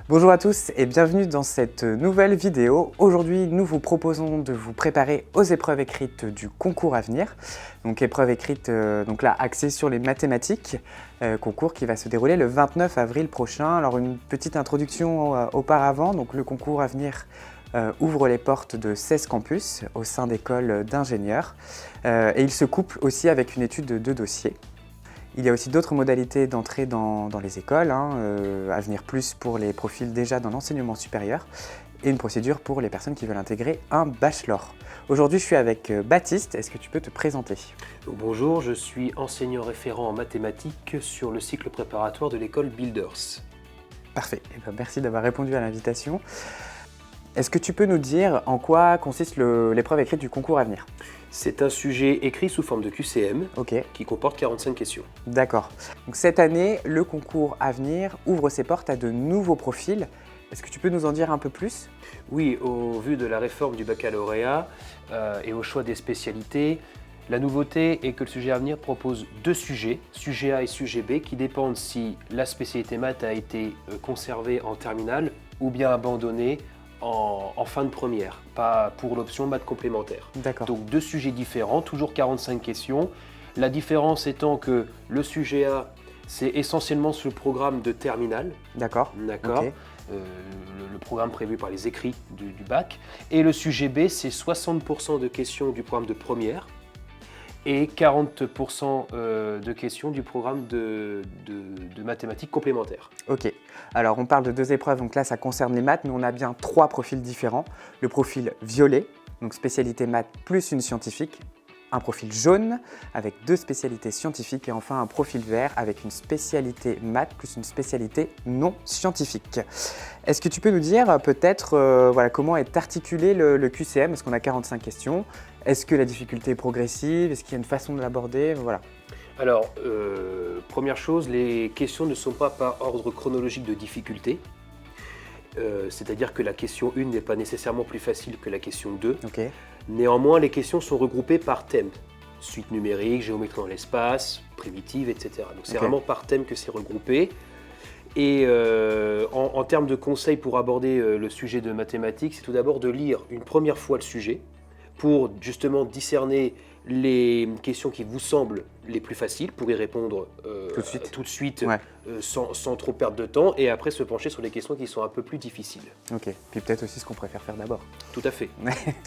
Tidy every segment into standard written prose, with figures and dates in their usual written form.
Bonjour à tous et bienvenue dans cette nouvelle vidéo. Aujourd'hui, nous vous proposons de vous préparer aux épreuves écrites du concours à venir. Donc épreuve écrite donc là axée sur les mathématiques, concours qui va se dérouler le 29 avril prochain. Alors une petite introduction auparavant, donc le concours à venir ouvre les portes de 16 campus au sein d'écoles d'ingénieurs et il se couple aussi avec une étude de dossier. Il y a aussi d'autres modalités d'entrée dans les écoles, à venir plus pour les profils déjà dans l'enseignement supérieur et une procédure pour les personnes qui veulent intégrer un bachelor. Aujourd'hui, je suis avec Baptiste. Est-ce que tu peux te présenter ? Bonjour, je suis enseignant référent en mathématiques sur le cycle préparatoire de l'école Builders. Parfait. Eh bien, merci d'avoir répondu à l'invitation. Est-ce que tu peux nous dire en quoi consiste l'épreuve écrite du concours à venir ? C'est un sujet écrit sous forme de QCM qui comporte 45 questions. D'accord. Donc cette année, le concours à venir ouvre ses portes à de nouveaux profils. Est-ce que tu peux nous en dire un peu plus ? Oui, au vu de la réforme du baccalauréat et au choix des spécialités, la nouveauté est que le sujet à venir propose deux sujets, sujet A et sujet B, qui dépendent si la spécialité maths a été conservée en terminale ou bien abandonnée en fin de première, pas pour l'option maths complémentaire. D'accord. Donc deux sujets différents, toujours 45 questions. La différence étant que le sujet A, c'est essentiellement sur le programme de terminale. D'accord. Okay. Le programme prévu par les écrits du bac. Et le sujet B, c'est 60% de questions du programme de première et 40% de questions du programme de mathématiques complémentaires. Ok, alors on parle de deux épreuves, donc là ça concerne les maths, mais on a bien trois profils différents. Le profil violet, donc spécialité maths plus une scientifique, un profil jaune avec deux spécialités scientifiques et enfin un profil vert avec une spécialité maths plus une spécialité non scientifique. Est-ce que tu peux nous dire peut-être comment est articulé le QCM ? Parce qu'on a 45 questions. Est-ce que la difficulté est progressive ? Est-ce qu'il y a une façon de l'aborder ? Voilà. Alors, première chose, les questions ne sont pas par ordre chronologique de difficulté. C'est-à-dire que la question 1 n'est pas nécessairement plus facile que la question 2. Okay. Néanmoins, les questions sont regroupées par thème. Suite numérique, géométrie dans l'espace, primitive, etc. Donc c'est vraiment par thème que c'est regroupé. Et en termes de conseils pour aborder le sujet de mathématiques, c'est tout d'abord de lire une première fois le sujet pour justement discerner les questions qui vous semblent les plus faciles pour y répondre tout de suite ouais. sans trop perdre de temps et après se pencher sur les questions qui sont un peu plus difficiles. Ok, puis peut-être aussi ce qu'on préfère faire d'abord. Tout à fait.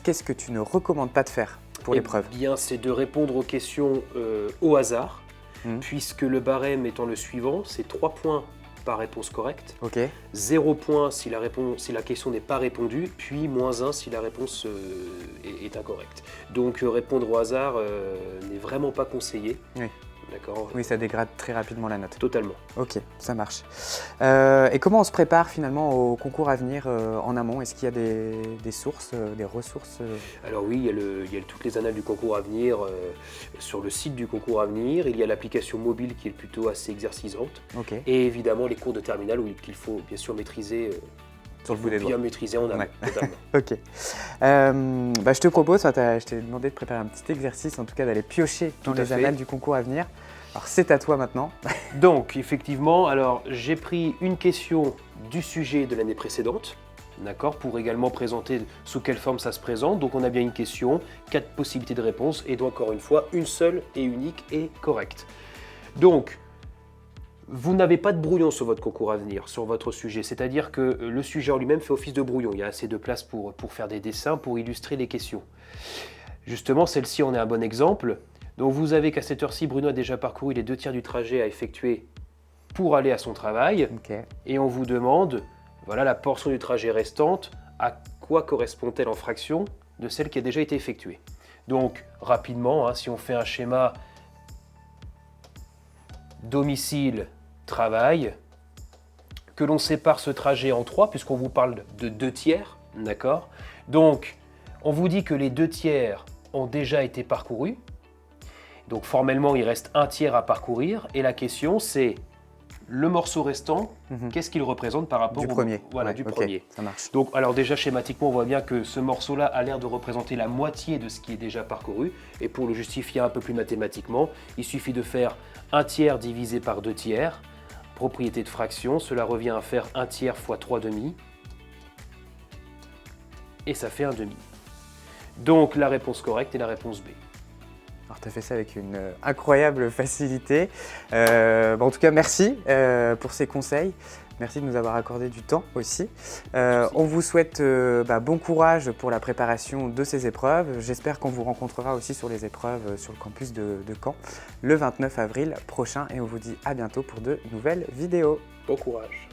Qu'est-ce que tu ne recommandes pas de faire pour l'épreuve ? Eh bien, c'est de répondre aux questions au hasard, puisque le barème étant le suivant, c'est 3 points par réponse correcte, 0 points si la question n'est pas répondue, puis -1 si la réponse est incorrecte. Donc répondre au hasard n'est vraiment pas conseillé. Oui. D'accord. Oui, ça dégrade très rapidement la note. Totalement. Ok, ça marche. Et comment on se prépare finalement au concours à venir en amont ? Est-ce qu'il y a des sources, des ressources Alors oui, il y a toutes les annales du concours à venir sur le site du concours à venir. Il y a l'application mobile qui est plutôt assez exercisante. Et évidemment les cours de terminale qu'il faut bien sûr maîtriser. Sur le bout des doigts. Bien maîtriser en amont, totalement. Ok. Je te propose, je t'ai demandé de préparer un petit exercice, en tout cas d'aller piocher dans les annales du concours à venir. Alors c'est à toi maintenant. Donc effectivement, alors j'ai pris une question du sujet de l'année précédente, d'accord, pour également présenter sous quelle forme ça se présente. Donc on a bien une question, 4 possibilités de réponse et donc encore une fois, une seule et unique et correcte. Donc, vous n'avez pas de brouillon sur votre concours à venir, sur votre sujet. C'est-à-dire que le sujet en lui-même fait office de brouillon. Il y a assez de place pour faire des dessins, pour illustrer les questions. Justement, celle-ci en est un bon exemple. Donc vous avez qu'à cette heure-ci, Bruno a déjà parcouru les 2 tiers du trajet à effectuer pour aller à son travail. Et on vous demande, voilà la portion du trajet restante, à quoi correspond-elle en fraction de celle qui a déjà été effectuée. Donc rapidement, si on fait un schéma domicile, travail, que l'on sépare ce trajet en 3, puisqu'on vous parle de 2 tiers, d'accord ? Donc, on vous dit que les 2 tiers ont déjà été parcourus, donc formellement, il reste 1 tiers à parcourir, et la question c'est, le morceau restant, qu'est-ce qu'il représente par rapport au premier ? Voilà, du premier. Ça marche. Donc, alors déjà, schématiquement, on voit bien que ce morceau-là a l'air de représenter la moitié de ce qui est déjà parcouru. Et pour le justifier un peu plus mathématiquement, il suffit de faire 1 tiers divisé par 2 tiers. propriété de fraction, cela revient à faire 1/3 fois 3/2. Et ça fait 1/2. Donc la réponse correcte est la réponse B. Alors, tu as fait ça avec une incroyable facilité. En tout cas, merci pour ces conseils. Merci de nous avoir accordé du temps aussi. On vous souhaite bon courage pour la préparation de ces épreuves. J'espère qu'on vous rencontrera aussi sur les épreuves sur le campus de Caen le 29 avril prochain. Et on vous dit à bientôt pour de nouvelles vidéos. Bon courage.